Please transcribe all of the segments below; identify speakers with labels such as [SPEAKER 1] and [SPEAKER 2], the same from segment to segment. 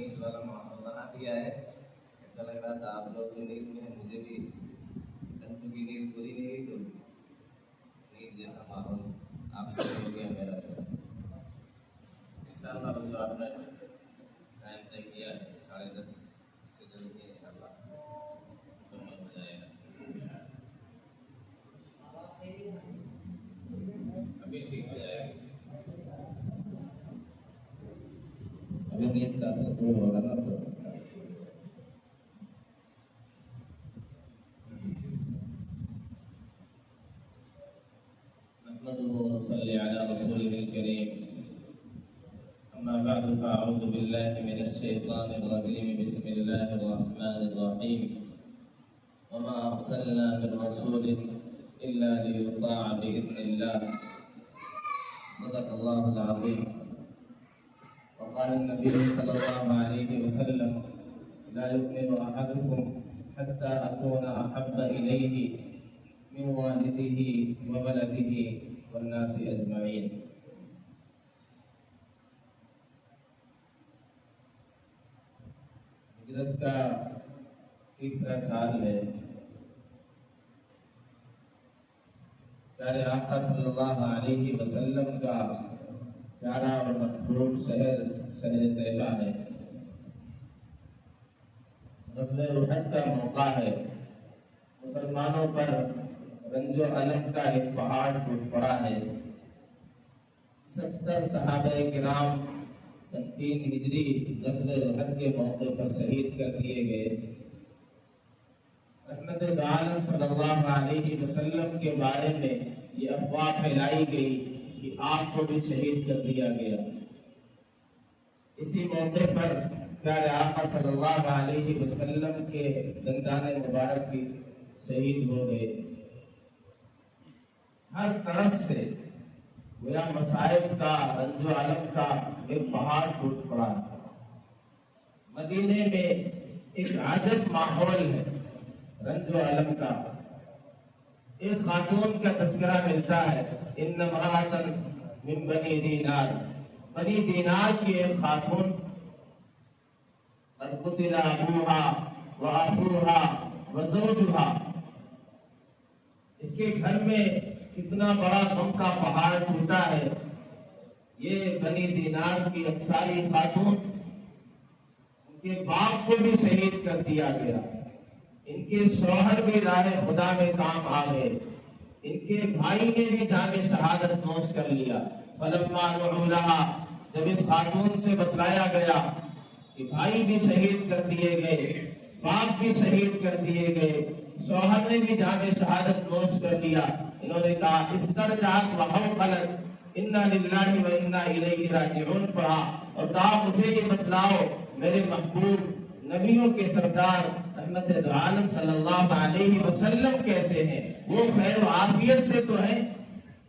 [SPEAKER 1] نیند والا ماحول بنا دیا ہے. ایسا لگ رہا تھا آپ لوگ بھی نیند میں ہیں, مجھے بھی سنتو کی نیند پوری نہیں ہوئی تو نیند جیسا ماحول آپ سے ہو گیا میرا. ان شاء اللہ جو آپ نے ٹائم طے کیا ہے 10:30 سے جلدی ان شاء اللہ مکمل ہو جائے گا. ابھی ٹھیک ہو جائے گا. ابھی نیند کا اثر دور ہوگا نا تو نحمده ونصلي على رسوله الكريم. أما بعد فأعوذ بالله من الشيطان الرجيم. بسم الله الرحمن الرحيم. وما أرسلنا من رسول إلا ليطاع بإذن الله. صدق الله العظيم. وقال النبي صلى الله عليه وسلم لا يؤمن أحدكم حتى أكون أحب إليه من والده وولده والناس أجمعين. ہجرت کا تیسرا سال ہے. پیارے آقا صلی اللہ علیہ وسلم کا پیارا اور محبوب شہر طیبہ ہے. غزوہ احد کا موقع ہے. مسلمانوں پر رنج و الم کا ایک پہاڑ ٹوٹ پڑا ہے. 70 صحابہ کرام 3 ہجری غزوہ احد کے موقع پر شہید کر دیے گئے. رحمت عالم صلی اللہ علیہ وسلم کے بارے میں یہ افواہ پھیلائی گئی کہ آپ کو بھی شہید کر دیا گیا. اسی موقع پر پیارے آقا صلی اللہ علیہ وسلم کے دندان مبارک بھی شہید ہو گئے. ہر طرف سے گویا مصائب کا رنج و الم کا ایک پہاڑ ٹوٹ پڑا. مدینے میں ایک عجب ماحول ہے رنج و الم کا. ایک خاتون کا تذکرہ ملتا ہے, ان امرأۃ من بنی دینار. بنی دینار کی ایک خاتون قد قتل ابوها واخوها وزوجها. اس کے گھر میں کتنا بڑا غم کا پہاڑ ٹوٹا ہے. یہ بنی دینار کی انصاری خاتون, ان کے باپ کو بھی شہید کر دیا گیا. ان کے شوہر بھی راہ خدا میں کام آ گئے. ان کے بھائی نے بھی جام شہادت نوش کر لیا. فلما دعوا لها, جب اس خاتون سے بتلایا گیا کہ بھائی بھی شہید کر دیے گئے, باپ بھی شہید کر دیے گئے, شوہر نے بھی جام شہادت نوش کر لیا, انہوں نے کہا استرجعت وحوقلت انا للہ و انا الیہ راجعون پڑھا اور کہا مجھے یہ بتلاؤ میرے محبوب نبیوں کے سردار رحمت عالم صلی اللہ علیہ وسلم کیسے ہیں, وہ خیر و عافیت سے تو ہیں.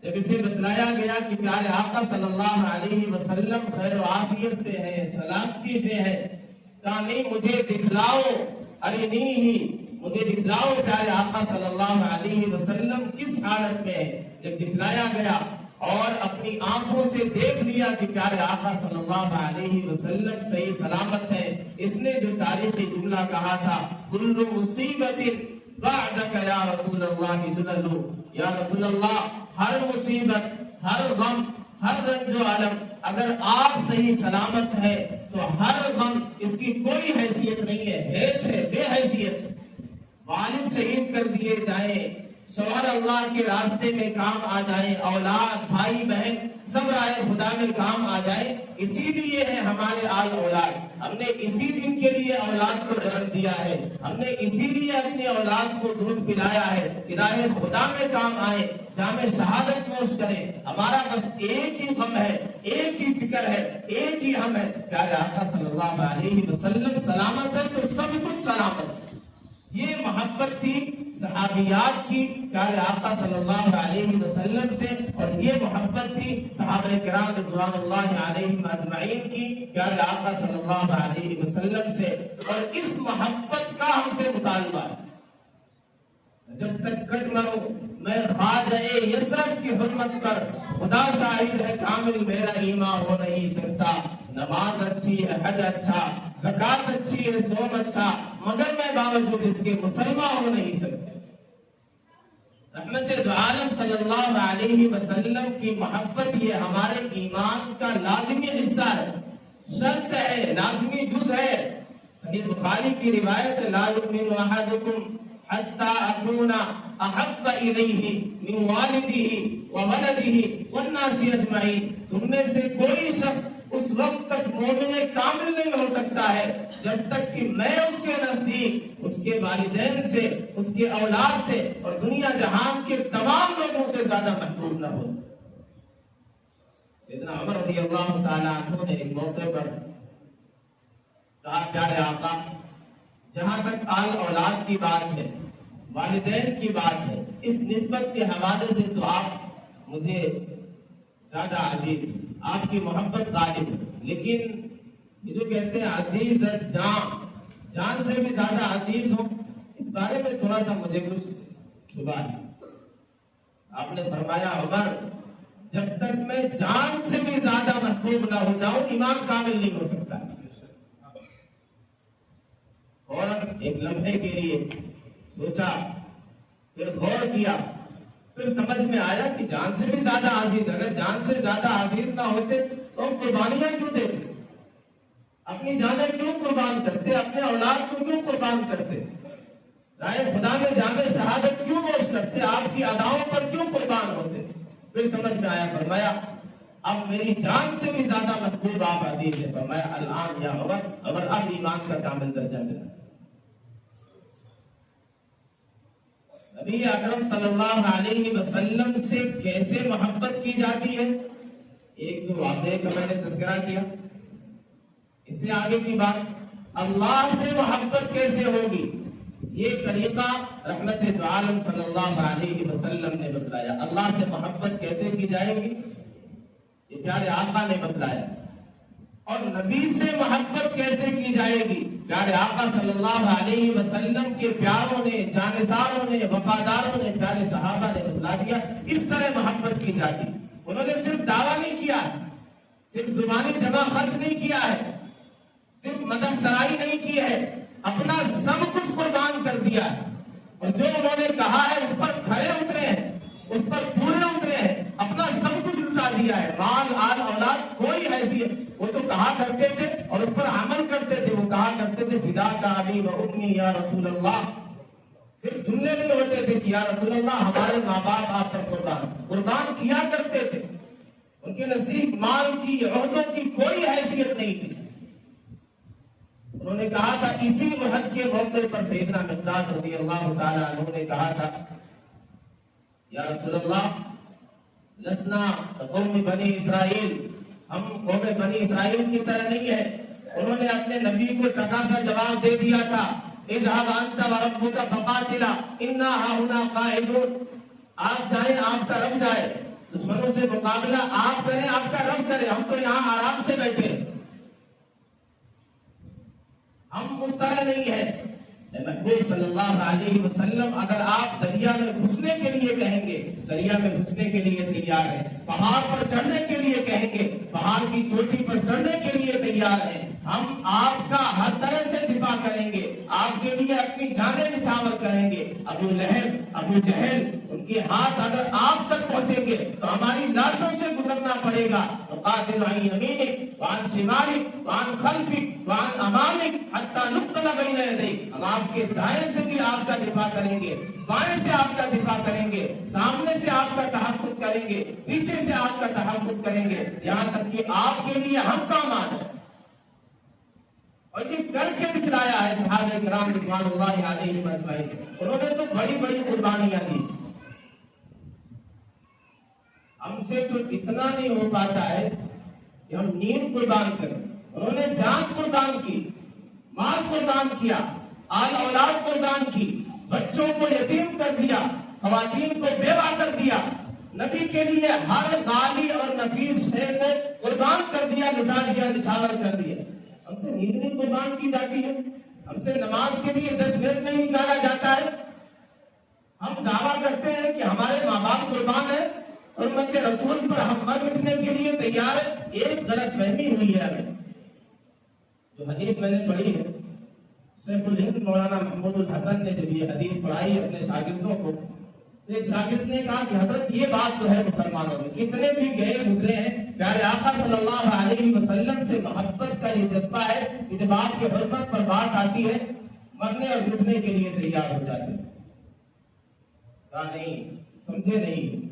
[SPEAKER 1] جب اسے بتلایا گیا کہ پیارے آقا صلی اللہ علیہ وسلم خیر و عافیت سے ہیں, سلامتی سے ہیں, کہا نہیں مجھے دکھلاؤ, ارنی ہی مجھے دکھلاؤ پیارے آقا صلی اللہ علیہ وسلم کس حالت میں ہے. جب دکھلایا گیا اور اپنی آنکھوں سے دیکھ لیا کہ پیارے آقا صلی اللہ علیہ وسلم صحیح سلامت ہے, اس نے جو تاریخی جملہ کہا تھا کل مصیبت بعدک یا رسول اللہ ذلل. یا رسول اللہ ہر مصیبت, ہر غم, ہر رنج و الم اگر آپ صحیح سلامت ہے تو ہر غم اس کی کوئی حیثیت نہیں ہے, ہیچ ہے, بے حیثیت. والد شہید کر دیے جائیں, شوہر اللہ کے راستے میں کام آ جائیں, اولاد بھائی بہن سب راہ خدا میں کام آ جائے, اسی لیے ہے ہمارے آل اولاد. ہم نے اسی دن کے لیے اولاد کو جنم دیا ہے, ہم نے اسی لیے اپنے اولاد کو دودھ پلایا ہے کہ راہ خدا میں کام آئے, جامع شہادت نوش کریں. ہمارا بس ایک ہی غم ہے, ایک ہی فکر ہے, ایک ہی ہم ہے, پیارے آقا صلی اللہ علیہ وسلم سلامت ہے تو سب کچھ سلامت ہے. یہ محبت تھی صحابیات کی پیارے آقا صلی اللہ علیہ وسلم سے, اور یہ محبت تھی صحابہ کرام رضوان اللہ علیہم اجمعین کی پیارے آقا صلی اللہ علیہ وسلم سے. اور اس محبت کا ہم سے مطالبہ ہے. جب تک کٹ مروں میں خواجہ یسرب کی حرمت پر خدا شاہد ہے کامل میرا ایمان ہو نہیں سکتا. نماز اچھی ہے، حج اچھا، زکات اچھی ہے، صوم اچھا، مگر میں باوجود اس کے مسلمان ہو نہیں سکتا. رحمت دو عالم صلی اللہ علیہ وسلم کی محبت یہ ہمارے ایمان کا لازمی حصہ ہے، شرط ہے، لازمی جز ہے. صحیح بخاری کی روایت لا یؤمن احدکم حتی اکون احب الیہ من والدہ وولدہ والناس اجمعین. تم میں سے کوئی شخص اس وقت تک مومن کامل نہیں ہو سکتا ہے جب تک کہ میں اس کے نزدیک اس کے والدین سے، اس کے اولاد سے اور دنیا جہان کے تمام لوگوں سے زیادہ محبوب نہ ہو. سیدنا عمر رضی اللہ تعالیٰ عنہ نے ایک موقع پر کہا پیارے آقا، جہاں تک آل اولاد کی بات ہے، والدین کی بات ہے، اس نسبت کے حوالے سے تو آپ مجھے زیادہ عزیز، آپ کی محبت غالب ہے. لیکن یہ جو کہتے ہیں عزیز از جان، جان سے بھی زیادہ عزیز ہو، اس بارے میں تھوڑا سا مجھے کچھ شبہ ہے. آپ نے فرمایا عمر، جب تک میں جان سے بھی زیادہ محبوب نہ ہو جاؤں ایمان کامل نہیں ہو سکتا. اور ایک لمحے کے لیے سوچا، پھر غور کیا، پھر سمجھ میں آیا کہ جان سے بھی زیادہ عزیز، اگر جان سے زیادہ عزیز نہ ہوتے تو ہم قربانیاں کیوں دیتے، اپنی جانیں کیوں قربان کرتے، اپنے اولاد کو کیوں قربان کرتے، رائے خدا میں جامع شہادت کیوں گوش کرتے، آپ کی اداؤں پر کیوں قربان ہوتے. پھر سمجھ میں آیا، فرمایا اب میری جان سے بھی زیادہ محبوب آپ عزیز ہیں. فرمایا الان یا عمر، عمر اب ایمان کا کامل درجہ ملا. نبی اکرم صلی اللہ علیہ وسلم سے کیسے محبت کی جاتی ہے، ایک دو واقعے کا میں نے تذکرہ کیا. اس سے آگے کی بات، اللہ سے محبت کیسے ہوگی، یہ طریقہ رحمت دو عالم صلی اللہ علیہ وسلم نے بتلایا. اللہ سے محبت کیسے کی جائے گی یہ پیارے آقا نے بتلایا. اور نبی سے محبت کیسے کی جائے گی، پیارے آقا صلی اللہ علیہ وسلم کے پیاروں نے، جانثاروں نے، وفاداروں نے، پیارے صحابہ نے بتلا دیا اس طرح محبت کی جاتی. انہوں نے صرف دعویٰ نہیں کیا ہے، صرف زبانی جمع خرچ نہیں کیا ہے، صرف مدح سرائی نہیں کی ہے، اپنا سب کچھ قربان کر دیا ہے. اور جو انہوں نے کہا ہے اس پر کھڑے اترے ہیں، اس پر پورے اترے ہیں، اپنا سب کچھ لٹا دیا ہے. مال، آل، اولاد کوئی حیثیت، وہ تو کہا کرتے تھے اور اس پر عمل کرتے تھے. وہ کہا کرتے تھے فدا کا ابی و امی یا رسول اللہ. صرف جملے نہیں ہوتے تھے کہ یا رسول اللہ ہمارے ماں باپ آپ پر قربان کیا کرتے تھے. ان کے نزدیک مال کی، عہدوں کی کوئی حیثیت نہیں تھی. انہوں نے کہا تھا اسی احد کے موقع پر سیدنا مقداد رضی اللہ تعالیٰ عنہ نے کہا تھا یا رسول اللہ لسنا قوم بنی اسرائیل، ہم قوم بنی اسرائیل کی طرح نہیں ہے. انہوں نے اپنے نبی کو ٹکا سا جواب دے دیا تھا اذهب انت وربك فقاتلا انا هاهنا قاعدون. آپ جائیں، آپ کا رب جائے، دشمنوں سے مقابلہ آپ کریں، آپ کا رب کرے، ہم تو یہاں آرام سے بیٹھے. ہم اس طرح نہیں ہے. محبوب صلی اللہ علیہ وسلم اگر آپ دریا میں گھسنے کے لیے کہیں گے، دریا میں گھسنے کے لیے تیار ہیں. پہاڑ پر چڑھنے کے لیے کہیں گے، پہاڑ کی چوٹی پر چڑھنے کے لیے تیار ہیں. ہم آپ کا ہر طرح سے دفاع کریں گے، آپ کے لیے اپنی جانیں نچھاور کریں گے. ابو لہب، ابو جہل، ان کے ہاتھ اگر آپ تک پہنچیں گے تو ہماری لاشوں سے گزرنا پڑے گا. قاتل عن یمینک وعن شمالک وعن خلفک وعن امامک حتی نقتل بین یدیک. ہم آپ کے دائیں سے بھی آپ کا دفاع کریں گے، بائیں سے آپ کا دفاع کریں گے، سامنے سے آپ کا تحفظ کریں گے، پیچھے سے آپ کا تحفظ کریں گے، یہاں تک کہ آپ کے لیے ہم کام آ جائیں. اور یہ کر کے دکھلایا ہے صحابہ کرام رضوان اللہ علیہم اجمعین. انہوں نے تو بڑی بڑی قربانیاں دی. ہم سے تو اتنا نہیں ہو پاتا ہے کہ ہم نیند قربان کریں. انہوں نے جان قربان کی، مال قربان کیا، آل اولاد قربان کی، بچوں کو یتیم کر دیا، خواتین کو بیوہ کر دیا، نبی کے لیے ہر غالی اور نفیس شے کو قربان کر دیا، لٹا دیا، نچھاور کر دیا. ہم سے نیند نہیں قربان کی جاتی ہے، ہم سے نماز کے لیے 10 منٹ نہیں نکالا جاتا ہے، ہم دعویٰ کرتے ہیں کہ ہمارے ماں باپ قربان ہیں اور امت رسول پر ہم مر مٹنے کے لیے تیار ہیں. ایک غلط فہمی ہوئی ہے ہمیں. جو حدیث میں نے پڑھی ہے، شیخ الہند مولانا محمود الحسن نے جب یہ حدیث پڑھائی اپنے شاگردوں کو، تو ایک شاگرد نے کہا کہ حضرت یہ بات تو ہے مسلمانوں میں کتنے بھی گئے گزرے ہیں، پیارے آقا صلی اللہ علیہ وسلم سے محبت کا یہ جذبہ ہے کہ جب آپ کے حرمت پر بات آتی ہے مرنے اور مٹنے کے لیے تیار ہو جاتے ہیں. کہا نہیں، سمجھے نہیں.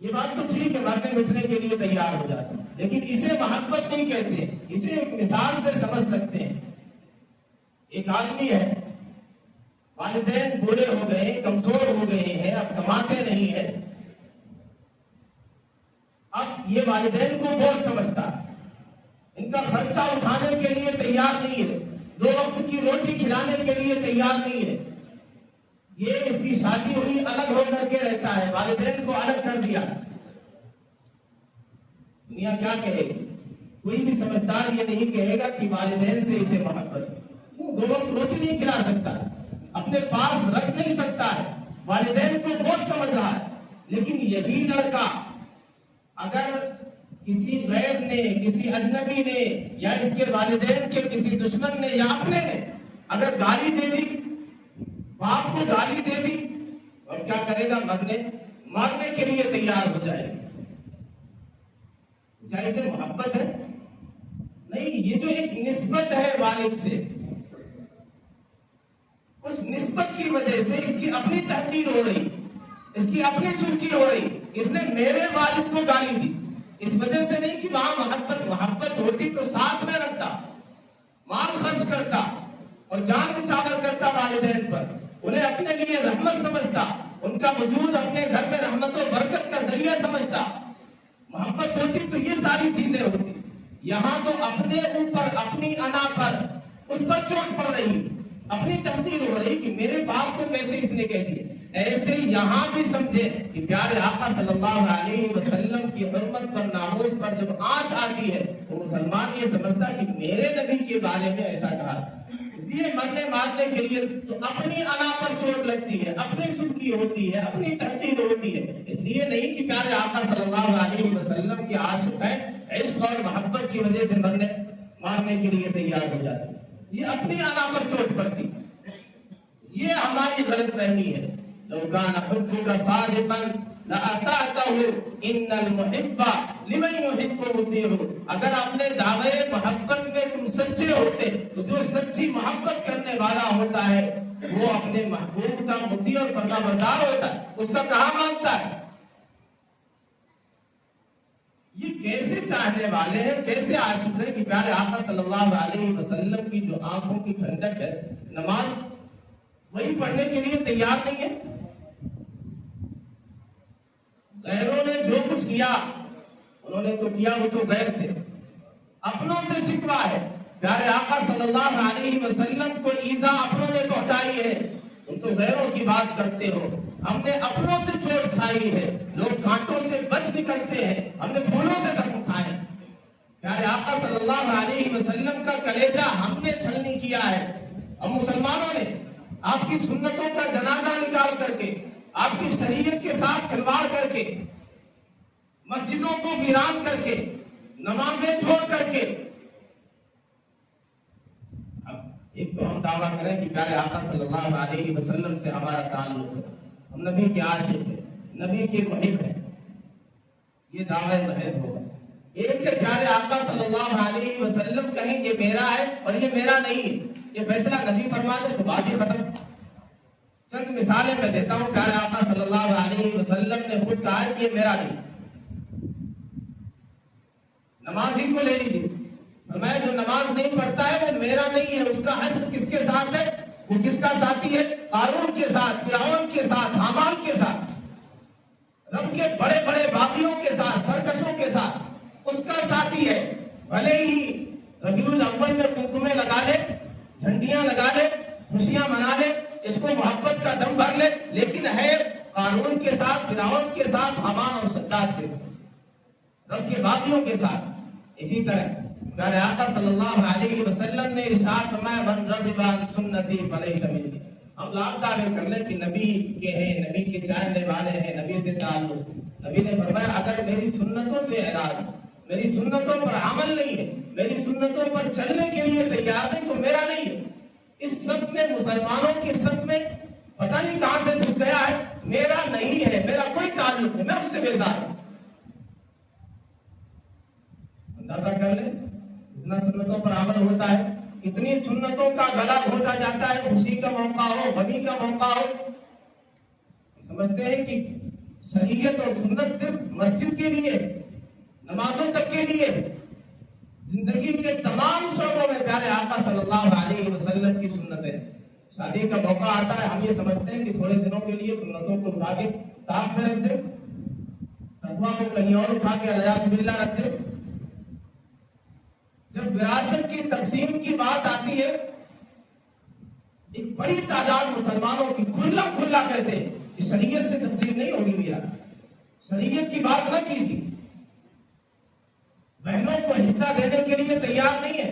[SPEAKER 1] یہ بات تو ٹھیک ہے، مرنے مٹنے کے لیے تیار ہو جاتے ہیں، لیکن اسے محبت نہیں کہتے. اسے ایک مثال سے سمجھ سکتے ہیں. ایک آدمی ہے، والدین بوڑھے ہو گئے، کمزور ہو گئے ہیں، اب کماتے نہیں ہیں. اب یہ والدین کو بوجھ سمجھتا ہے، ان کا خرچہ اٹھانے کے لیے تیار نہیں ہے، 2 وقت کی روٹی کھلانے کے لیے تیار نہیں ہے. یہ اس کی شادی ہوئی، الگ ہو کر کے رہتا ہے، والدین کو الگ کر دیا. دنیا کیا کہے گی؟ کوئی بھی سمجھدار یہ نہیں کہے گا کہ والدین سے اسے محبت ہے. 2 وقت روٹی نہیں کھلا سکتا، اپنے پاس رکھ نہیں سکتا ہے، والدین کو بہت سمجھ رہا ہے. لیکن یہی لڑکا اگر کسی غیر نے، کسی اجنبی نے، یا اس کے والدین کے کسی دشمن نے یا اپنے نے اگر گالی دے دی، باپ کو گالی دے دی، اور کیا کرے گا؟ مارنے کے لیے تیار ہو جائے گا. کیا اسے محبت ہے؟ نہیں. یہ جو ایک نسبت ہے والد سے، اس نسبت کی وجہ سے اس کی اپنی تحقیر ہو رہی، اس کی اپنی سرخی ہو رہی. اس نے میرے والد کو گالی دی، اس وجہ سے نہیں کہ وہاں محبت ہوتی تو ساتھ میں رکھتا، مال خرچ کرتا اور جان نچھاور کرتا والدین پر، انہیں اپنے لیے رحمت سمجھتا، ان کا وجود اپنے گھر میں رحمت و برکت کا ذریعہ سمجھتا. محبت ہوتی تو یہ ساری چیزیں ہوتی. یہاں تو اپنے اوپر، اپنی انا پر، اس پر چوٹ پڑ رہی، اپنی تحقیر ہو رہی کہ میرے باپ کو کیسے اس نے کہہ دیا. ایسے یہاں بھی سمجھے کہ پیارے آقا صلی اللہ علیہ وسلم کی حرمت پر، ناموس پر جب آنچ آتی ہے تو مسلمان یہ سمجھتا کہ میرے نبی کے بارے میں ایسا کہا. اس لیے مرنے مارنے کے لیے تو اپنی انا پر چوٹ لگتی ہے، اپنی سرخی ہوتی ہے، اپنی تحقیر ہوتی ہے. اس لیے نہیں کہ پیارے آقا صلی اللہ علیہ وسلم کے عاشق ہے، عشق اور محبت کی وجہ سے مرنے مارنے کے لیے تیار ہو جاتے. یہ اپنی انا پر چوٹ پڑتی. یہ ہماری غلط فہمی ہے. لو كان حبك صادقا لأطعته ان المحب لمن يحب مطيع. اگر اپنے دعوے محبت میں تم سچے ہوتے تو جو سچی محبت کرنے والا ہوتا ہے وہ اپنے محبوب کا مطیع اور فرما بردار ہوتا ہے، اس کا کہا مانتا ہے. یہ کیسے چاہنے والے ہیں، کیسے عاشق ہیں کہ پیارے آقا صلی اللہ علیہ وسلم کی جو آنکھوں کی ٹھنڈک ہے، نماز وہی پڑھنے کے لیے تیار نہیں ہے. غیروں نے جو کچھ کیا انہوں نے تو کیا، وہ تو غیر تھے. اپنوں سے شکوہ ہے، پیارے آقا صلی اللہ علیہ وسلم کو ایذا اپنوں نے پہنچائی ہے، تم تو غیروں کی بات کرتے ہو. ہم نے اپنوں سے چوٹ کھائی ہے، لوگ کانٹوں سے بچ نکلتے ہیں، ہم نے پھولوں سے زخم کھائے. پیارے آقا صلی اللہ علیہ وسلم کا کلیجہ ہم نے چھلنی کیا ہے. ہم مسلمانوں نے آپ کی سنتوں کا جنازہ نکال کر کے، آپ کی شریعت کے ساتھ کھلواڑ کر کے، مسجدوں کو ویران کر کے، نمازیں چھوڑ کر کے، اب ایک تو ہم دعویٰ کریں کہ پیارے آقا صلی اللہ علیہ وسلم سے ہمارا تعلق ہے، ہم نبی کے عاشق ہیں، نبی کے محب ہیں، یہ دعویٰ محض ہوگا. ایک ہے پیارے آقا صلی اللہ علیہ وسلم کہیں یہ میرا ہے اور یہ میرا نہیں ہے، یہ فیصلہ نبی فرما دے تو بات ہی ختم. چند مثالیں میں دیتا ہوں. پیارے آقا صلی اللہ علیہ وسلم نے خود کہا کہ یہ میرا نہیں. نماز ہی کو لے لیجیے، فرمایا جو نماز نہیں پڑھتا ہے وہ میرا نہیں ہے. اس کا حشر کس کے ساتھ ہے؟ وہ کس کا ساتھی ہے؟ قارون کے ساتھ، فرعون کے ساتھ، حامان کے ساتھ، رب کے بڑے بڑے باغیوں کے ساتھ، سرکشوں کے ساتھ اس کا ساتھی ہے. بھلے ہی ربیع الاول میں کنکمے لگا لے، جھنڈیاں لگا لے، خوشیاں منا لے، اس کو محبت کا دم بھر لے، لیکن ہے قارون کے ساتھ، فرعون کے ساتھ، حامان اور شداد کے ساتھ، رب کے باغیوں کے ساتھ. اسی طرح پیارے آقا صلی اللہ علیہ وسلم نے ارشاد فرمایا من رغب عن سنتی فلیس منی. ہم لاکھ دعوے کر لیں کہ نبی کے ہیں، نبی کے چاہنے والے ہیں، نبی سے تعلق. نبی نے فرمایا اگر میری سنتوں سے اعراض، میری سنتوں پر عمل نہیں ہے، میری سنتوں پر چلنے کے لیے تیار نہیں تو میرا نہیں ہے. اس صف میں، مسلمانوں کے صف میں پتہ نہیں کہاں سے گھس گیا ہے، میرا نہیں ہے، میرا کوئی تعلق نہیں، میں اس سے بیزار ہوں. اندازہ کر لیں اتنا سنتوں پر عمل ہوتا ہے، اتنی سنتوں کا گلا گھونٹا جاتا ہے. خوشی کا موقع ہو، غمی کا موقع ہو، سمجھتے ہیں کہ شریعت اور سنت صرف مسجد کے لیے، نمازوں تک کے لیے. زندگی کے تمام شعبوں میں پیارے آقا صلی اللہ علیہ وسلم کی سنت ہے. شادی کا موقع آتا ہے، ہم یہ سمجھتے ہیں کہ تھوڑے دنوں کے لیے سنتوں کو اٹھا کے تاپ میں رکھ دیں، تقویٰ کو کہیں اور اٹھا کے علیاذ باللہ رکھ دیں. جب وراثت کی تقسیم کی بات آتی ہے، ایک بڑی تعداد مسلمانوں کی کھلا کھلا کہتے ہیں کہ شریعت سے تقسیم نہیں ہوگی، میرا شریعت کی بات نہ کی تھی. بہنوں کو حصہ دینے کے لیے تیار نہیں ہے.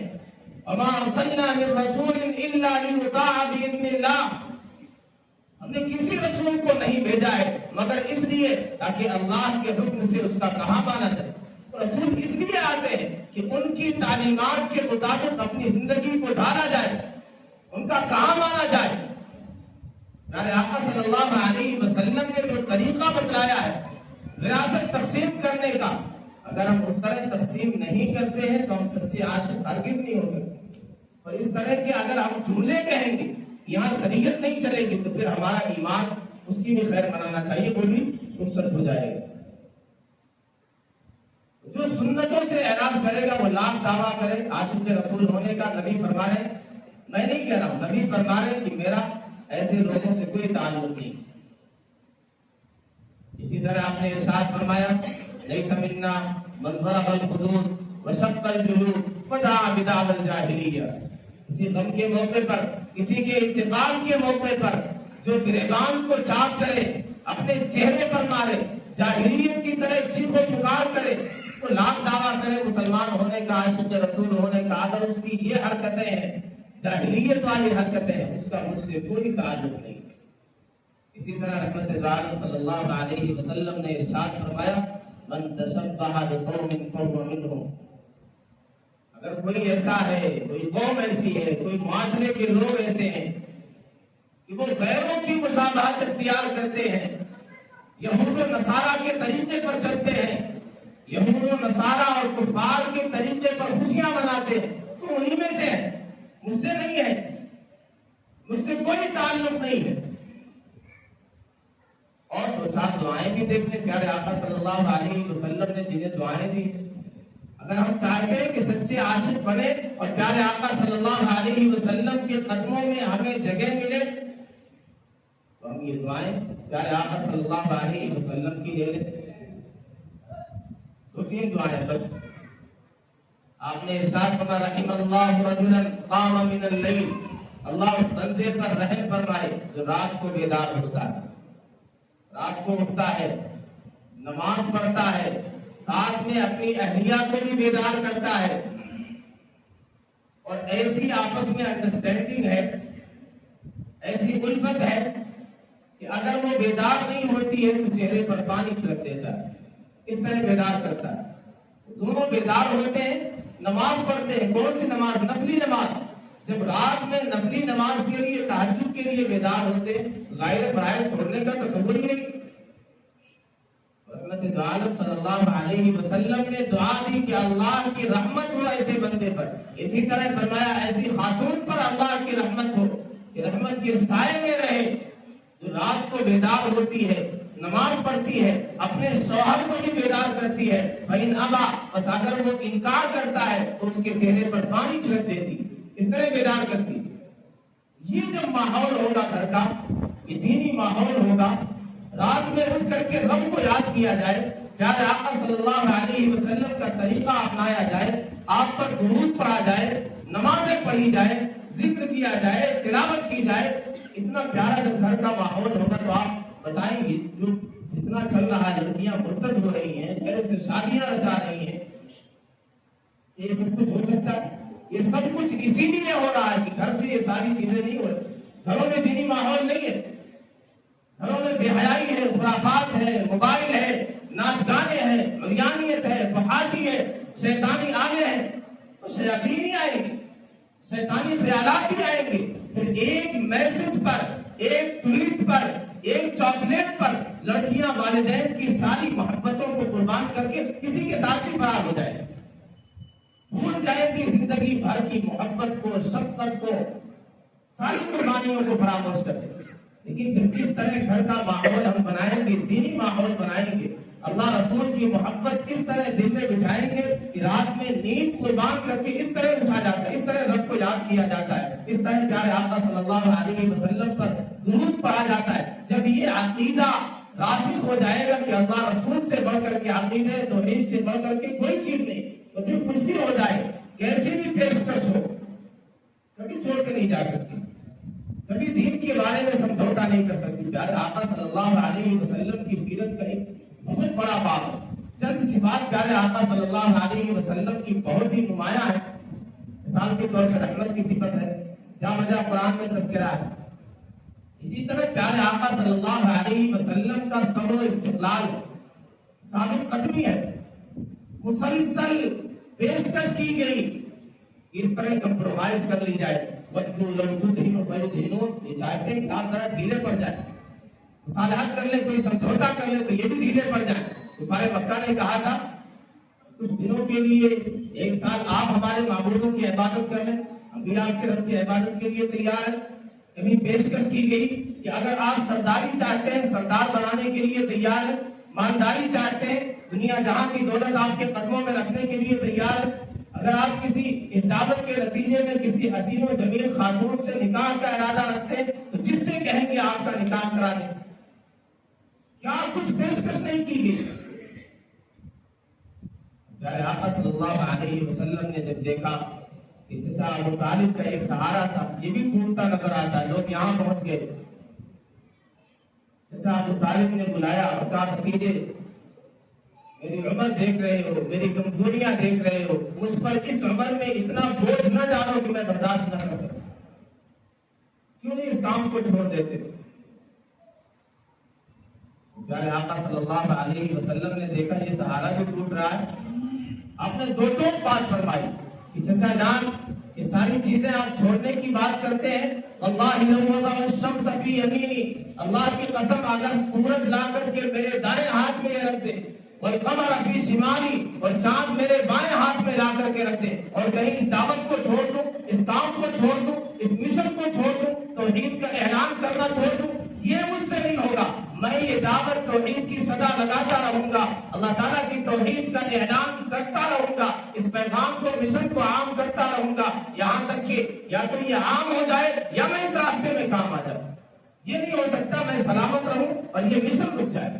[SPEAKER 1] وما ارسلنا من رسول الا ليطاع باذن الله، ہم نے کسی رسول کو نہیں بھیجا ہے مگر اس لیے تاکہ اللہ کے حکم سے اس کا کہا مانا جائے. رسول اس لیے آتے ہیں کہ ان کی تعلیمات کے مطابق اپنی زندگی کو ڈھالا جائے، ان کا کہا مانا جائے. میرے آقا صلی اللہ علیہ وسلم نے جو طریقہ بتلایا ہے وراثت تقسیم کرنے کا، اگر ہم اس طرح تقسیم نہیں کرتے ہیں تو ہم سچے عاشق ہرگز نہیں ہو سکتے. اور اس طرح کے اگر ہم جملے کہیں گے یہاں شریعت نہیں چلے گی تو پھر ہمارا ایمان اس کی بھی خیر منانا چاہیے، کوئی بھی رخصت ہو جائے گا. جو سنتوں سے اعراض کرے گا وہ لاکھ دعویٰ کرے عاشق رسول ہونے کا. نبی فرما رہے، میں نہیں کہہ رہا ہوں، نبی فرما رہے کہ میرا ایسے لوگوں سے کوئی تعلق نہیں. اسی طرح آپ نے ارشاد فرمایا لیس منا من ضرب الحدود وشق الجلود ودعا بدعوى الجاہلیہ. کسی غم کے موقع پر، کسی کے انتقال کے موقع پر جو گریبان کو چاک کرے، اپنے چہرے پر مارے، جاہلیت کی طرح چیخ و پکار کرے، وہ لاکھ دعویٰ کرے مسلمان ہونے کا، عاشق رسول ہونے کا، اگر اس کی یہ حرکتیں ہیں جاہلیت والی حرکتیں ہیں، اس کا مجھ سے کوئی تعلق نہیں. اسی طرح رحمت عالم صلی اللہ علیہ وسلم نے ارشاد فرمایا من تشبہ بقوم فہو منہم. اگر کوئی ایسا ہے، کوئی قوم ایسی ہے، کوئی معاشرے کے لوگ ایسے ہیں کہ وہ غیروں کی مشابہت اختیار کرتے ہیں، یہود و نصارہ کے طریقے پر چلتے ہیں، یہود و نصارہ اور کفار کے طریقے پر خوشیاں مناتے ہیں، تو انہی میں سے ہے، مجھ سے نہیں ہے، مجھ سے کوئی تعلق نہیں ہے. اور دو چار دعائیں بھی دیکھنے پیارے آقا صلی اللہ علیہ وسلم نے جنہیں دعائیں دی. اگر ہم چاہتے ہیں کہ سچے عاشق بنے اور پیارے آقا صلی اللہ علیہ وسلم کے قدموں میں ہمیں جگہ ملے تو ہم یہ دعائیں پیارے آقا صلی اللہ علیہ وسلم کی لے لیں. دو تین دعائیں بس. آپ نے ارشاد فرمایا رحم اللہ رجلا قام من اللیل، اللہ اس بندے پر رحم فرمائے جو رات کو بیدار ہوتا ہے، رات کو اٹھتا ہے، نماز پڑھتا ہے، ساتھ میں اپنی اہلیہ کو بھی بیدار کرتا ہے، اور ایسی آپس میں انڈرسٹینڈنگ ہے، ایسی الفت ہے کہ اگر وہ بیدار نہیں ہوتی ہے تو چہرے پر پانی چھڑک دیتا ہے، اس طرح بیدار کرتا ہے. دونوں بیدار ہوتے ہیں، نماز پڑھتے ہیں. کون سی نماز؟ نفلی نماز. جب رات میں نفلی نماز کے لیے، تہجد کے لیے بیدار ہوتے ہیں، غیر فرائض چھوڑنے کا تصور ہی نہیں. رحمت عالم صلی اللہ علیہ وسلم نے دعا دی کہ اللہ کی رحمت ہو ایسے بندے پر. اسی طرح فرمایا ایسی خاتون پر اللہ کی رحمت ہو کہ رحمت کے سائے میں رہے، جو رات کو بیدار ہوتی ہے، نماز پڑھتی ہے، اپنے شوہر کو بھی بیدار کرتی ہے. فَإِنْ أَبَى، بس اگر وہ انکار کرتا ہے تو اس کے چہرے پر پانی چھڑک دیتی، اس طرح بیدار کرتی. یہ جب ماحول ہوگا گھر کا، یہ دینی ماحول ہوگا، رات میں اٹھ کر کے رب کو یاد کیا جائے، پیارے آقا صلی اللہ علیہ وسلم کا طریقہ اپنایا جائے، آپ پر درود پڑھا جائے، نمازیں پڑھی جائے، ذکر کیا جائے، تلاوت کی جائے، اتنا پیارا جب گھر کا ماحول ہوگا تو آپ بتائیں گے جو اتنا چل رہا ہے، لڑکیاں مرتد ہو رہی ہیں، غیروں سے شادیاں رچا رہی ہیں، یہ سب کچھ ہو سکتا ہے؟ یہ سب کچھ اسی لیے ہو رہا ہے کہ گھر سے یہ ساری چیزیں نہیں ہو رہی. گھروں میں دینی ماحول نہیں ہے، گھروں میں بے حیائی ہے، خرافات ہے، موبائل ہے، ناچ گانے ہیں، عریانیت ہے، فحاشی ہے، شیطانی آلے ہیں، تو شیاطین ہی آئیں گے، شیطانی خیالات ہی آئیں گے۔ پھر ایک میسج پر، ایک ٹویٹ پر، ایک چاکلیٹ پر لڑکیاں والدین کی ساری محبتوں کو قربان کر کے کسی کے ساتھ بھی فرار ہو جائے، بھول جائے گی زندگی بھر کی محبت کو، شفقت کو، ساری قربانیوں کو فراموش کر دیں۔ لیکن جب اس طرح گھر کا ماحول ہم بنائیں گے، دینی ماحول بنائیں گے، اللہ رسول کی محبت اس طرح دل میں بٹھائیں گے کہ رات میں نیند قربان کر کے اس طرح اٹھا جاتا ہے، اس طرح رب کو یاد کیا جاتا ہے، اس طرح پیارے آقا صلی اللہ علیہ وسلم پر درود پڑھا جاتا ہے۔ جب یہ عقیدہ راسخ ہو جائے گا کہ اللہ رسول سے بڑھ کر کے عقیدہ توحید سے بڑھ کر کے کوئی چیز نہیں، تو پھر کچھ بھی ہو جائے، کیسی بھی پیشکش ہو، کبھی چھوڑ کے نہیں جا سکتی، کبھی دین کے بارے میں سمجھوتا نہیں کر سکتی۔ پیارے آقا صلی اللہ علیہ وسلم کی سیرت کا ایک بہت بڑا باب ہے، چند صفات پیارے آقا صلی اللہ علیہ وسلم کی بہت ہی نمایاں ہے۔ مثال کے طور پر رحمت کی صفت ہے، جا بجا قرآن میں تذکرہ ہے۔ اسی طرح پیارے آقا صلی اللہ علیہ وسلم کا صبر و استقلال ثابت قدمی ہے، مسلسل پیشکش کی گئی، اس طرح کمپرومائز کر لی جائے، یہ چاہتے ہیں کہ آپ ذرا ڈھیلے پڑ جائیں، مصالحت کر لیں، کوئی سمجھوتا کر لیں تو یہ بھی ڈھیلے پڑ جائیں۔ کفار مکہ نے کہا تھا کچھ دنوں کے لیے، ایک سال آپ ہمارے معبودوں کی عبادت کر لیں، ہم بھی آپ کے رب کی عبادت کے لیے تیار ہیں۔ کبھی پیشکش کی گئی کہ اگر آپ سرداری چاہتے ہیں، سردار بنانے کے لیے تیار ہیں، مالداری چاہتے ہیں، دنیا جہاں کی دولت آپ کے قدموں میں رکھنے کے لیے تیار ہیں، اگر آپ کسی اس دعوت کے نتیجے میں کسی حسین و جمیل خاتون سے نکاح کا ارادہ رکھتے ہیں تو جس سے کہیں گے آپ کا نکاح کرا دیں۔ کیا کچھ پیشکش نہیں کی گئی؟ پیارے آقا صلی اللہ علیہ وسلم نے جب دیکھا کہ چچا ابو طالب کا ایک سہارا تھا، یہ بھی ٹوٹتا نظر آتا ہے، لوگ یہاں پہنچ گئے، چچا ابو طالب نے بلایا اور کہا بھتیجے میری عمر دیکھ رہے ہو، میری کمزوریاں دیکھ رہے ہو، مجھ پر اس عمر میں اتنا بوجھ نہ ڈالو کہ میں برداشت نہ کر سکوں، کیوں نہیں اس کام کو چھوڑ دیتے؟ پیارے آقا صلی اللہ علیہ وسلم نے دیکھا یہ سہارا جو ٹوٹ رہا ہے، آپ نے دو ٹوک بات فرمائی کہ چچا جان یہ ساری چیزیں آپ چھوڑنے کی بات کرتے ہیں، واللہ لو وضع الشمس فی یمینی، اللہ کی قسم اگر سورج لا کر کے میرے دائیں ہاتھ میں رکھ دے، والقمر فی شمالی، اور چاند میرے بائیں ہاتھ میں لا کر کے رکھ دے، اور کہیں اس دعوت کو چھوڑ دوں، اس کام کو چھوڑ دوں، اس مشن کو چھوڑ دوں، توحید کا اعلان کرنا چھوڑ دوں، یہ مجھ سے نہیں ہوگا، میں یہ دعوت توحید کی صدا لگاتا رہوں گا، اللہ تعالیٰ کی توحید کا اعلان کرتا رہوں گا، اس پیغام کو، مشن کو عام کرتا رہوں گا، یہاں تک کہ یا تو یہ عام ہو جائے یا میں اس راستے میں کام آ جاؤں۔ یہ نہیں ہو سکتا میں سلامت رہوں اور یہ مشن رک جائے۔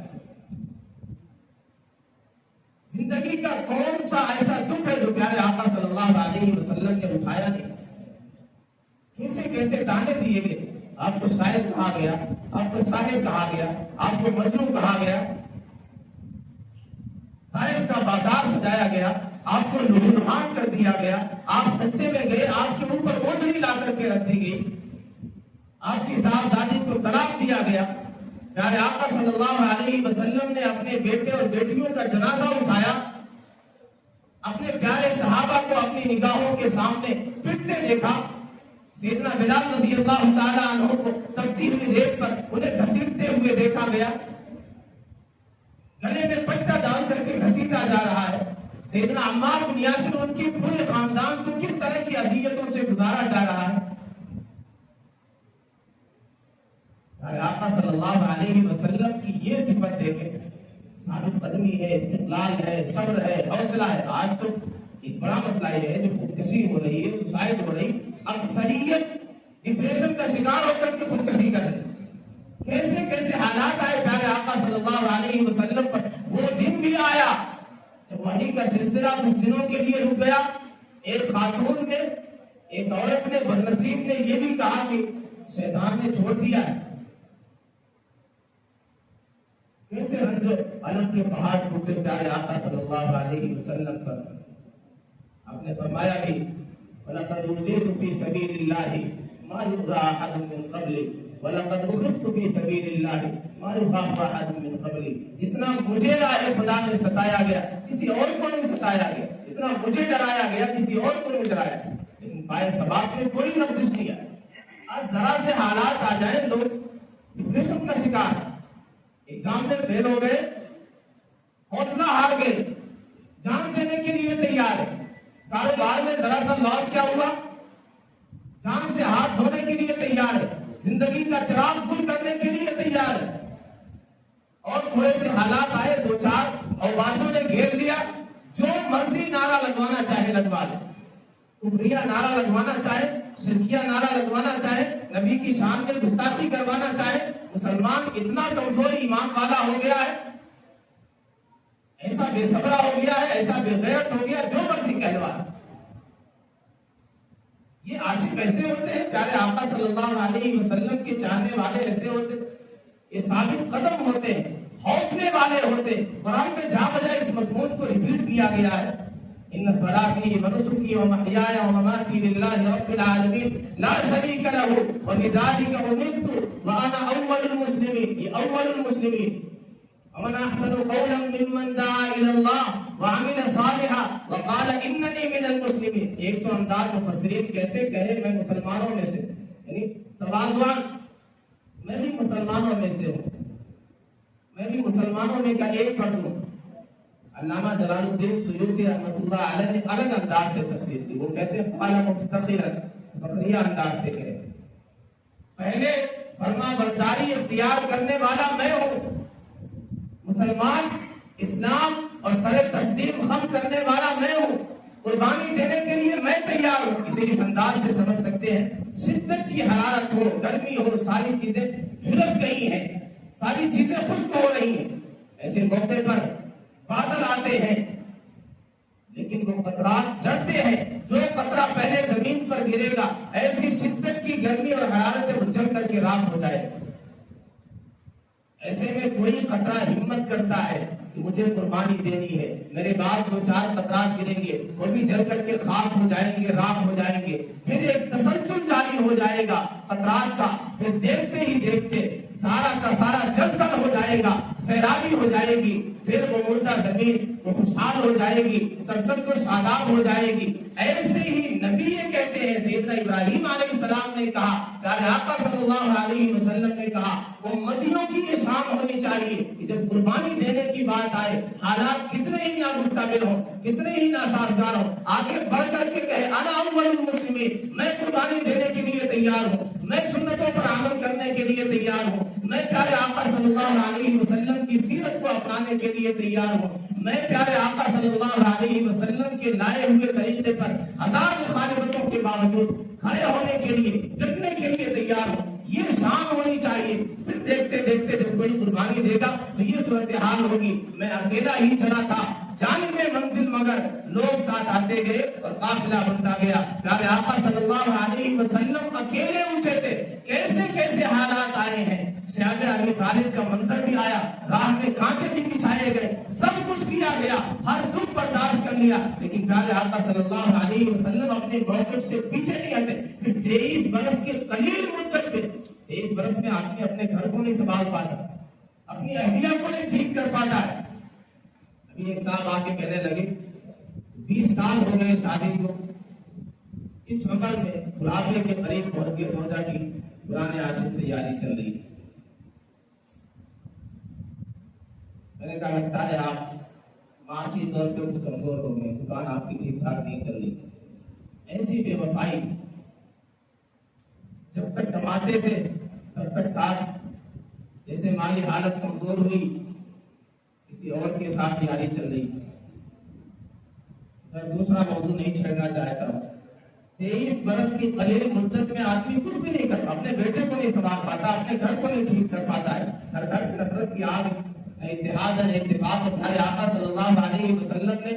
[SPEAKER 1] زندگی کا کون سا ایسا دکھ ہے جو پیارے آقا صلی اللہ علیہ وسلم نے اٹھایا نہیں؟ کیسے کیسے تانے دیے گئے، آپ کو شاعر کہا گیا، آپ کو شاعر کہا گیا، آپ کو مجنون کہا گیا، طائف کا بازار سجایا گیا، آپ کو لہولہان کر دیا گیا، آپ سجدے میں گئے، آپ کے اوپر اوجڑی لا کر کے رکھ دی گئی، آپ کی صاحبزادی کو طلاق دیا گیا۔ پیارے آقا صلی اللہ علیہ وسلم نے اپنے بیٹے اور بیٹیوں کا جنازہ اٹھایا، اپنے پیارے صحابہ کو اپنی نگاہوں کے سامنے پٹتے دیکھا، سیدنا بلال رضی اللہ تعالیٰ عنہ کو تپتی ہوئی ریت پر انہیں گھسیٹتے ہوئے دیکھا گیا، گلے میں پٹا ڈال کر کے گھسیٹا جا رہا ہے، سیدنا عمار بن یاسر ان کی پورے خاندان کو کس طرح کی اذیتوں سے گزارا جا رہا ہے۔ آقا صلی اللہ علیہ وسلم کی یہ صفت دیکھیں، ثابت قدمی ہے، استقلال ہے، صبر ہے، حوصلہ ہے۔ آج تو ایک بڑا مسئلہ یہ ہے جو خودکشی ہو رہی ہے، سوسائڈ ہو رہی، اکثریت ڈپریشن کا شکار ہو کر کے خودکشی کر رہی۔ کیسے کیسے حالات آئے پیارے آقا صلی اللہ علیہ وسلم پر۔ وہ دن بھی آیا جب وحی کا سلسلہ کچھ دنوں کے لیے رک گیا، ایک خاتون نے، ایک عورت نے، بدنصیب نے یہ بھی کہا کہ شیطان نے چھوڑ دیا ہے۔ کیسے رنج الگ کے پہاڑ ٹوٹے پیارے آقا صلی اللہ علیہ وسلم پر۔ آپ نے فرمایا کہ وَلَقَدْ أُوذِيتُ فِي سَبِيلِ اللَّهِ ما يغزى احد من قبلی ولقد اخذت في سبيل اللہ ما يخاف احد من قبلی. جتنا مجھے راہ خدا میں ستایا گیا کسی اور کو نہیں ستایا گیا، جتنا مجھے ڈرایا گیا کسی اور کو نہیں ڈرایا گیا. لیکن پائے ثبات میں کوئی لفظ نہیں ہے. آج ذرا سے حالات آ جائیں لوگ ڈپریشن کا شکار ہے، ایگزام میں فیل ہو گئے، حوصلہ ہار گئے، جان دینے کے لیے تیار ہے. کاروبار میں ذرا سا لاس کیا ہوا، جان سے ہاتھ دھونے کے لیے تیار ہے، زندگی کا چراغ گل کرنے کے لیے تیار ہے. اور تھوڑے سے حالات آئے، دو چار اوباشوں نے گھیر لیا، جو مرضی نعرہ لگوانا چاہے لگوا لے، کفریہ نعرہ لگوانا چاہے، شرکیہ نعرہ لگوانا چاہے، نبی کی شان میں گستاخی کروانا چاہے. مسلمان اتنا کمزور ایمان والا ہو گیا ہے، ایسا بے صبرا ہو گیا ہے، ایسا بے غیرت ہو گیا، جو مرضی کہلوا. یہ عاشق ایسے ہوتے ہیں، پیارے آقا صلی اللہ علیہ وسلم کے چاہنے والے ایسے ہوتے ہیں، یہ ثابت قدم ہوتے ہیں، حوصلے والے ہوتے ہیں. قرآن میں جا بجائے اس مضمون کو ریپیٹ کیا گیا ہے، ان صلاتی ونسکی ومحیای ومماتی للہ رب العالمین لا شریک لہ وبذلک امرت وانا اول المسلمین. یہ اول المسلمین. ومن احسن قولا ممن دعا الى الله وعمل صالحا وقال انني من المسلمین. ایک تو انداز مفسرین کہتے میں مسلمانوں میں سے، یعنی تواضعاً میں بھی مسلمانوں میں سے ہوں، میں بھی مسلمانوں میں کا ایک فرد ہوں. علامہ جلال الدین سیوطی رحمۃ اللہ علیہ نے الگ انداز سے تفسیر کی. وہ کہتے ہیں قال مفتخرا، فخریہ انداز سے کہے، پہلے فرما برداری اختیار کرنے والا میں ہوں، مسلمان اسلام اور سر تسلیم خم کرنے والا میں ہوں، قربانی دینے کے لیے میں تیار ہوں. اسے اس انداز سے سمجھ سکتے ہیں، شدت کی حرارت ہو، گرمی ہو، ساری چیزیں جھلس گئی ہیں، ساری چیزیں خشک ہو رہی ہیں، ایسے موقع پر بادل آتے ہیں لیکن وہ قطرات ڈرتے ہیں. جو قطرہ پہلے زمین پر گرے گا، ایسی شدت کی گرمی اور حرارت وہ جل کر کے راکھ ہو جائے گا. ایسے میں کوئی قطرہ ہمت کرتا ہے کہ مجھے قربانی دینی ہے، میرے بعد دو چار قطرات گریں گے، وہ بھی جل کر کے خاک ہو جائیں گے، راکھ ہو جائیں گے، پھر ایک تسلسل جاری ہو جائے گا قطرات کا، پھر دیکھتے ہی دیکھتے سارا کا سارا جل کر ہو جائے گا، سیرابی ہو جائے گی، پھر وہ مردہ زمین وہ خوشحال ہو جائے گی، سرسبز و شاداب ہو جائے گی. ایسے ہی نبی یہ کہتے ہیں، سیدنا ابراہیم علیہ السلام نے کہا، پیارے آقا صلی اللہ علیہ وسلم نے کہا، امتیوں کی یہ شان ہونی چاہیے کہ جب قربانی دینے کی بات آئے، حالات کتنے ہی نامستقبل ہوں، کتنے ہی ناسازگار ہوں، آگے بڑھ کر کے کہے انا اول المسلمین، میں قربانی دینے کے لیے تیار ہوں، میں سنتوں پر عمل کرنے کے لیے تیار ہوں، میں پیارے آقا صلی اللہ علیہ وسلم کی سیرت کو اپنانے کے لیے تیار ہوں، میں پیارے آقا صلی اللہ علیہ وسلم کے لائے ہوئے طریقے پر ہزار مخالفتوں کے باوجود کھڑے ہونے کے لیے، ڈٹنے کے لیے تیار ہوں. یہ شان ہونی چاہیے. پھر دیکھتے دیکھتے جب کوئی قربانی دے گا تو یہ صورتحال ہوگی، میں اکیلا ہی چلا تھا جانب منزل مگر لوگ ساتھ آتے گئے اور قافلہ بنتا گیا. پیارے آقا صلی اللہ علیہ وسلم اکیلے اٹھے تھے. کیسے کیسے حالات آئے ہیں، شعب ابی طالب کا منظر بھی آیا، راہ میں کانٹے بھی بچھائے گئے، سب کچھ کیا گیا، ہر دکھ برداشت کر لیا، لیکن پیارے آقا صلی اللہ علیہ وسلم اپنے موقف سے پیچھے نہیں ہٹے. پھر 23 برس کے قلیل مدت میں، 23 برس میں آدمی اپنے گھر کو نہیں سنبھال پاتا، اپنی اہلیہ کو نہیں ٹھیک کر پاتا ہے. ابھی ایک صاحب آ کے کہنے لگے 20 سال ہو گئے شادی کو، اس عمر میں بڑھاپے کے قریب پہنچ کے سوچا کہ پرانے عاشق سے یاری چل رہی. میں نے کہا لگتا ہے آپ معاشی طور پہ کچھ کمزور ہو گئے، دکان آپ کی ٹھیک ٹھاک نہیں چل رہی. ایسی بے وفائی، جب تک کماتے تھے تب تک ساتھ، جیسے مالی حالت کمزور ہوئی کسی اور کے ساتھ یاری چل رہی. میں دوسرا موضوع نہیں چھیڑنا چاہتا ہوں. 23 برس کی قلیل مدت میں آدمی کچھ بھی نہیں کرتا، اپنے بیٹے کو نہیں سنبھال پاتا، اپنے گھر کو نہیں ٹھیک کر پاتا ہے. ہر گھر کی نفرت کی آگ، اتحاد ہے، اتفاق. ہمارے آقا صلی اللہ علیہ وسلم نے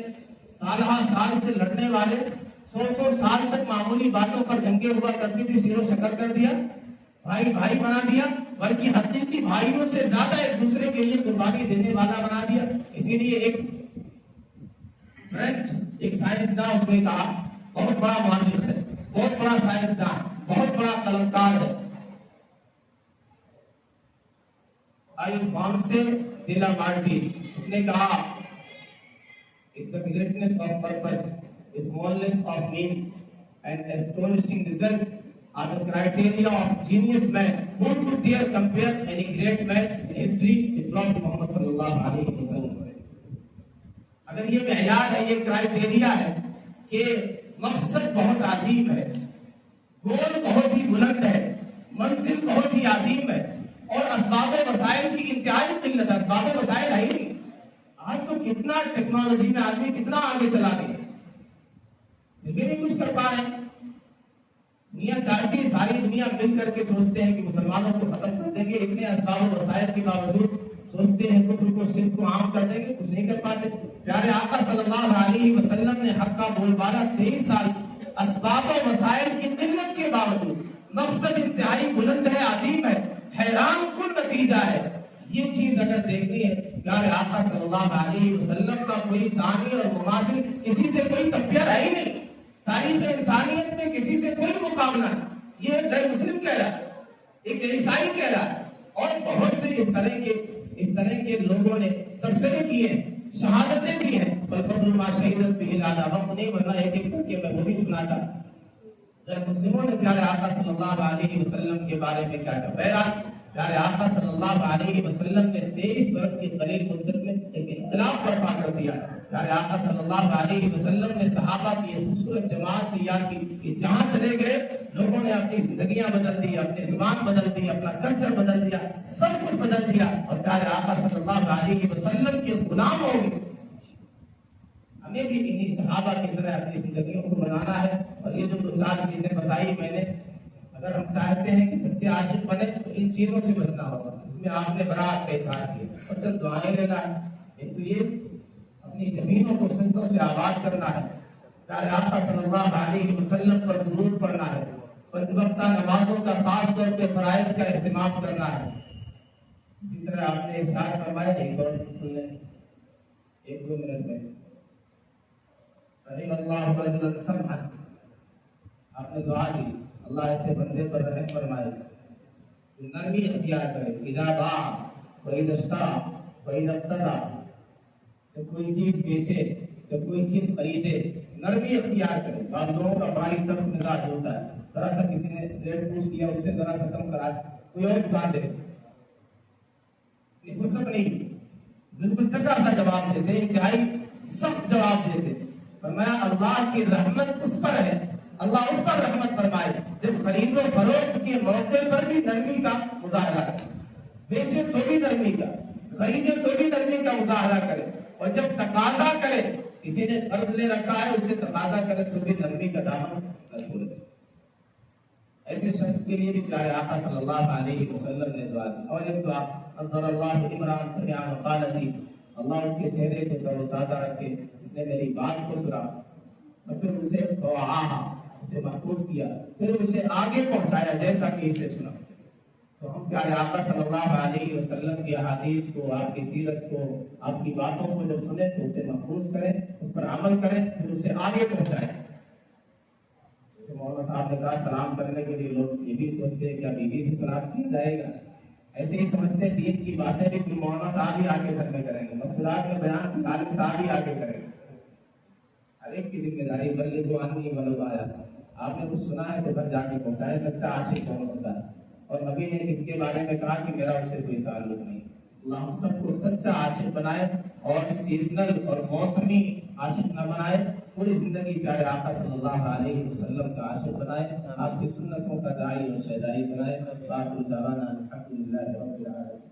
[SPEAKER 1] سالہ سال سے لڑنے والے 100 سال تک معمولی باتوں پر جنگیں ہوا کرتی تھی، سیر و شکر کر دیا، بھائی بھائی بنا دیا، بلکہ حقیقی بھائیوں سے زیادہ ایک دوسرے کے لیے قربانی دینے والا بنا دیا. اسی لیے ایک فرینچ ایک سائنسداں، اس نے کہا، بہت بڑا مؤرخ ہے، بہت بڑا سائنسداں، بہت بڑا قلمکار ہے، آئیفون سے دیلا مارٹی، اس نے کہا the greatness of purpose, smallness of means, and astonishing result are the criteria of genius man. Who could dare compare any great man in history with Prophet Muhammad sallallahu alaihi wasallam? اگر یہ معیار ہے، یہ criteria ہے کہ مقصد بہت عظیم ہے، گول بہت ہی بلند ہے، منزل بہت ہی عظیم ہے، اور اسباب و وسائل کی انتہائی قلت ہے، اسباب و وسائل ہے ہی نہیں۔ آج تو کتنا ٹیکنالوجی میں آدمی کتنا آگے چلا گیا، لیکن نہیں کچھ کر پا رہے ہیں۔ دنیا چاہتی ہے، ساری دنیا مل کر کے سوچتے ہیں کہ مسلمانوں کو ختم کر دیں گے، اتنے اسباب و وسائل کے باوجود سوچتے ہیں کفر کو شرک کو عام کر دیں گے، کچھ نہیں کر پاتے۔ پیارے آقا صلی اللہ علیہ وسلم نے حق کا بول بالا 23 سال اسباب و وسائل کی قلت کے باوجود، مقصد انتہائی بلند ہے، عظیم ہے، حیران کن نتیجہ ہے۔ یہ چیز اگر دیکھنی ہے، پیارے آقا صلی اللہ علیہ وسلم کا کوئی ثانی اور مماثل، کسی سے کوئی کمپیئر ہے ہی نہیں، تاریخ انسانیت میں کسی سے کوئی مقابلہ نہیں۔ یہ غیر مسلم کہہ رہا ہے، ایک عیسائی کہہ رہا ہے، اور بہت سے اس طرح کے لوگوں نے تبصرے کیے ہیں، شہادتیں دی ہیں، فضل ما شہیدت بہ العدا، وقت نہیں ورنہ ایک ایک کر کے میں وہ بھی سناتا۔ غیر مسلموں نے پیارے آقا صلی اللہ علیہ وسلم کے بارے میں کیا کہا؟ بہرحال پیارے آقا صلی اللہ علیہ وسلم نے 23 برس کی قلیل مدت میں ایک انقلاب برپا کر دیا۔ پیارے آقا صلی اللہ علیہ وسلم نے صحابہ کی ایک خوبصورت جماعت تیار کی کہ جہاں چلے گئے لوگوں نے اپنی زندگیاں بدل دی، اپنی زبان بدل دی، اپنا کلچر بدل دیا، سب کچھ بدل دیا، اور پیارے آقا صلی اللہ علیہ وسلم کے غلام ہو گئے۔ ہمیں بھی انہی صحابہ کی طرح اپنی زندگیوں کو بنانا ہے، اور یہ جو 2-4 چیزیں بتائی میں نے، اگر ہم چاہتے ہیں کہ سچے عاشق بنے تو ان چیزوں سے بچنا ہوگا۔ اس میں آپ نے برات کا اظہار کیا، اور چند دعائیں لینا ہے، ایک تو یہ اپنی زمینوں کو سنتوں سے آباد کرنا ہے، پیارے آقا صلی اللہ علیہ وسلم پر درود پڑھنا ہے، 5 وقتہ نمازوں کا خاص طور پہ فرائض کا اہتمام کرنا ہے۔ اسی طرح آپ نے ارشاد فرمایا، ایک اور سن لیں 1-2 منٹ میں، رحم اللہ رجلا سمحا، آپ نے دعا دی، اللہ ایسے بندے پر رحم فرمائے، نرمی اختیار کرے، اذا باع واذا اشترى واذا اقتضى، تو کوئی چیز بیچے تو کوئی چیز خریدے، نرمی اختیار کرے۔ بعض لوگوں کا بڑا ہی تلخ مزاج ہوتا ہے، ذرا سا کسی نے ریٹ پوچھ کیا، اس سے ذرا سا کم کرا، کوئی اور دکان دے، فرصت نہیں، بالکل ٹکا سا جواب دیتے، انتہائی سخت جواب دیتے۔ فرمایا اللہ کی رحمت اس پر ہے، اللہ اس پر رحمت فرمائے جب خرید و فروخت کے موقع پر بھی نرمی کا مظاہرہ کرے، بیچے تو بھی نرمی کا، خریدے تو بھی نرمی کا مظاہرہ کرے، اور جب تقاضا کرے، کسی نے قرض لے رکھا ہے اسے تقاضا کرے تو بھی نرمی کا دامن نہ چھوڑے۔ ایسے شخص کے لیے بھی پیارے آقا صلی اللہ علیہ وسلم نے دعا کی، اور ایک دعا انظر اللہ عمران سمع مقالتی، اللہ اس کے چہرے کو تر و تازہ رکھے، اس نے میری بات کو سنا، اور پھر اسے فوعاہا، اسے محفوظ کیا، پھر اسے آگے پہنچایا جیسا کہ اسے سنا۔ تو ہم پیارے آقا صلی اللہ علیہ وسلم کی احادیث کو، آپ کی سیرت کو، آپ کی باتوں کو جب سنیں تو اسے محفوظ کریں، اس پر عمل کریں، پھر اسے آگے پہنچائیں۔ جیسے مولانا صاحب نے کہا سلام کرنے کے لیے لوگ یہ بھی سوچتے ہیں کیا بیوی سے سلام کیا جائے گا، ایسے ہی سمجھتے ہیں دین کی باتیں بھی کوئی مولانا صاحب ہی آگے گھر میں کریں گے، مفصولات میں بیان عالم صاحب ہی آگے کریں گے۔ ہر ایک کی ذمہ داری بلے جو آدمی بلو آیا، آپ نے کچھ سنا ہے تو گھر جا کے پہنچائے۔ سچا عاشق کون ہوتا ہے؟ اور نبی نے کس کے بارے میں کہا کہ میرا اس سے کوئی تعلق نہیں۔ اللہ ہم سب کو سچا عاشق بنائے اور سیزنل اور موسمی عاشق نہ بنائے، پوری زندگی پیارے آقا صلی اللہ علیہ وسلم کا عاشق بنائے، آپ کی سنتوں کا داعی اور شہدائی بنائے۔ باقی دعوانا الحمدللہ رب العالمین۔